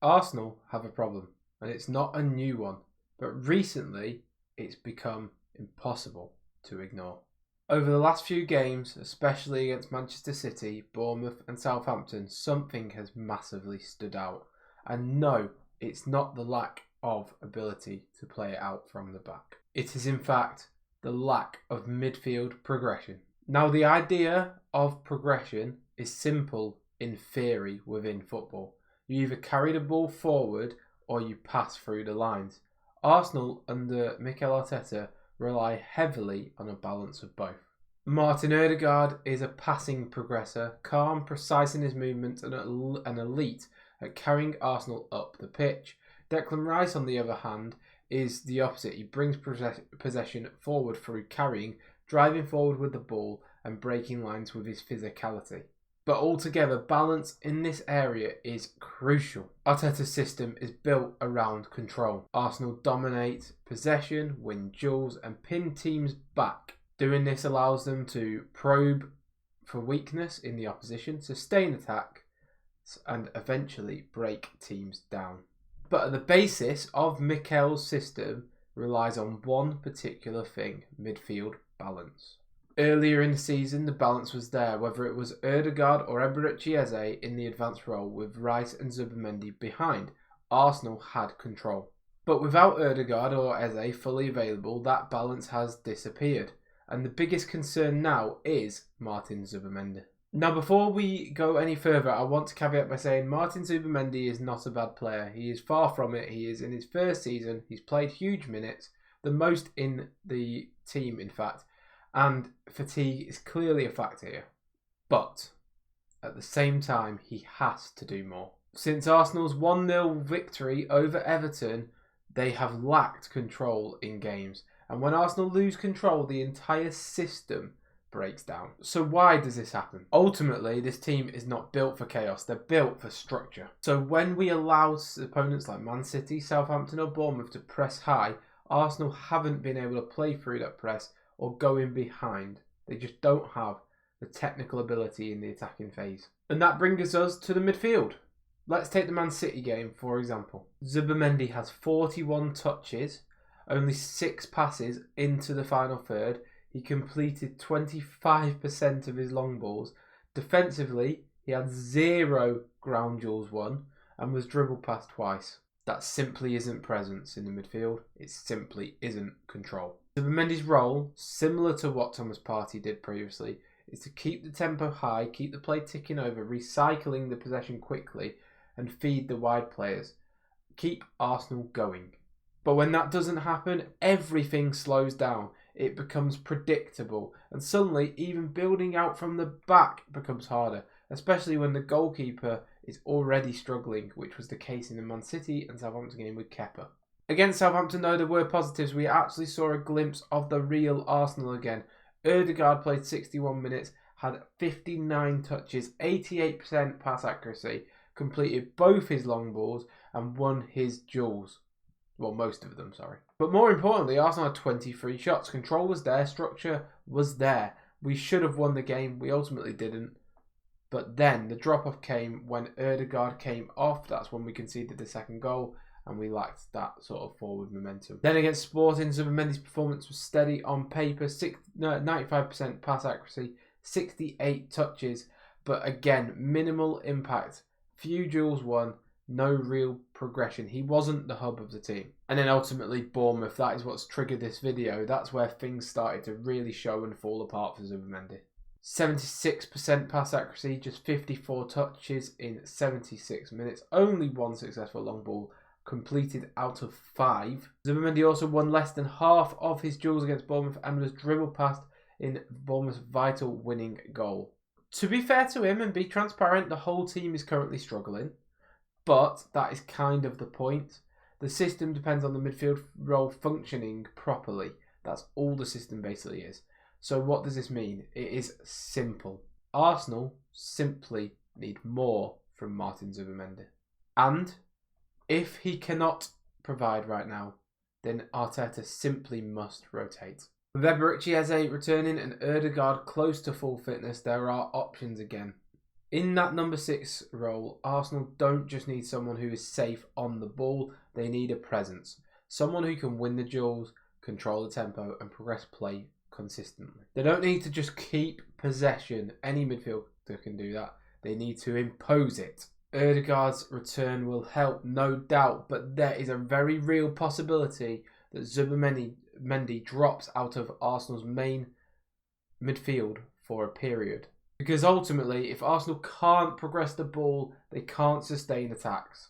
Arsenal have a problem, and it's not a new one, but recently it's become impossible to ignore. Over the last few games, especially against Manchester City, Bournemouth and Southampton, something has massively stood out. And no, it's not the lack of ability to play it out from the back. It is in fact the lack of midfield progression. Now, the idea of progression is simple in theory within football. You either carry the ball forward or you pass through the lines. Arsenal under Mikel Arteta rely heavily on a balance of both. Martin Odegaard is a passing progressor, calm, precise in his movements and an elite at carrying Arsenal up the pitch. Declan Rice, on the other hand, is the opposite. He brings possession forward through carrying, driving forward with the ball and breaking lines with his physicality. But altogether, balance in this area is crucial. Arteta's system is built around control. Arsenal dominate possession, win duels and pin teams back. Doing this allows them to probe for weakness in the opposition, sustain attack and eventually break teams down. But at the basis of Mikel's system relies on one particular thing: midfield balance. Earlier in the season, the balance was there, whether it was Odegaard or Eberechi Eze in the advanced role with Rice and Zubimendi behind. Arsenal had control. But without Odegaard or Eze fully available, that balance has disappeared. And the biggest concern now is Martin Zubimendi. Now, before we go any further, I want to caveat by saying Martin Zubimendi is not a bad player. He is far from it. He is in his first season. He's played huge minutes, the most in the team, in fact. And fatigue is clearly a factor here. But at the same time, he has to do more. Since Arsenal's 1-0 victory over Everton, they have lacked control in games. And when Arsenal lose control, the entire system breaks down. So why does this happen? Ultimately, this team is not built for chaos. They're built for structure. So when we allow opponents like Man City, Southampton or Bournemouth to press high, Arsenal haven't been able to play through that press or go in behind. They just don't have the technical ability in the attacking phase. And that brings us to the midfield. Let's take the Man City game, for example. Zubimendi has 41 touches, only 6 passes into the final third. He completed 25% of his long balls. Defensively, he had 0 ground duels won and was dribbled past twice. That simply isn't presence in the midfield. It simply isn't control. Zubimendi's role, similar to what Thomas Partey did previously, is to keep the tempo high, keep the play ticking over, recycling the possession quickly and feed the wide players. Keep Arsenal going. But when that doesn't happen, everything slows down. It becomes predictable and suddenly even building out from the back becomes harder, especially when the goalkeeper is already struggling, which was the case in the Man City and Southampton game with Kepa. Against Southampton, though, there were positives. We actually saw a glimpse of the real Arsenal again. Odegaard played 61 minutes, had 59 touches, 88% pass accuracy, completed both his long balls and won his duels. Well, most of them, sorry. But more importantly, Arsenal had 23 shots. Control was there, structure was there. We should have won the game. We ultimately didn't. But then the drop-off came when Odegaard came off. That's when we conceded the second goal and we lacked that sort of forward momentum. Then against Sporting, Zubimendi's performance was steady on paper. 95% pass accuracy, 68 touches. But again, minimal impact. Few duels won. No real progression. He wasn't the hub of the team. And then ultimately Bournemouth, that is what's triggered this video. That's where things started to really show and fall apart for Zubimendi. 76% pass accuracy, just 54 touches in 76 minutes. Only 1 successful long ball completed out of 5. Zubimendi also won less than half of his duels against Bournemouth and was dribbled past in Bournemouth's vital winning goal. To be fair to him and be transparent, the whole team is currently struggling. But that is kind of the point. The system depends on the midfield role functioning properly. That's all the system basically is. So what does this mean? It is simple. Arsenal simply need more from Martin Zubimendi. And if he cannot provide right now, then Arteta simply must rotate. With Eberechi Eze returning and Odegaard close to full fitness, there are options again. In that number 6 role, Arsenal don't just need someone who is safe on the ball, they need a presence. Someone who can win the duels, control the tempo and progress play consistently. They don't need to just keep possession. Any midfielder can do that. They need to impose it. Ødegaard's return will help, no doubt, but there is a very real possibility that Zubimendi drops out of Arsenal's main midfield for a period. Because ultimately, if Arsenal can't progress the ball, they can't sustain attacks.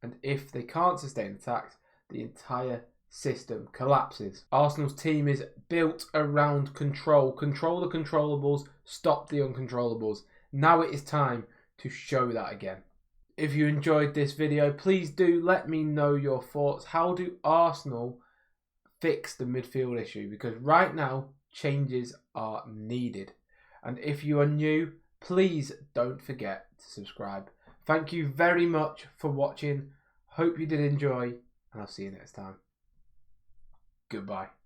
And if they can't sustain attacks, the entire system collapses. Arsenal's team is built around control. Control the controllables, stop the uncontrollables. Now it is time to show that again. If you enjoyed this video, please do let me know your thoughts. How do Arsenal fix the midfield issue? Because right now, changes are needed. And if you are new, please don't forget to subscribe. Thank you very much for watching. Hope you did enjoy, and I'll see you next time. Goodbye.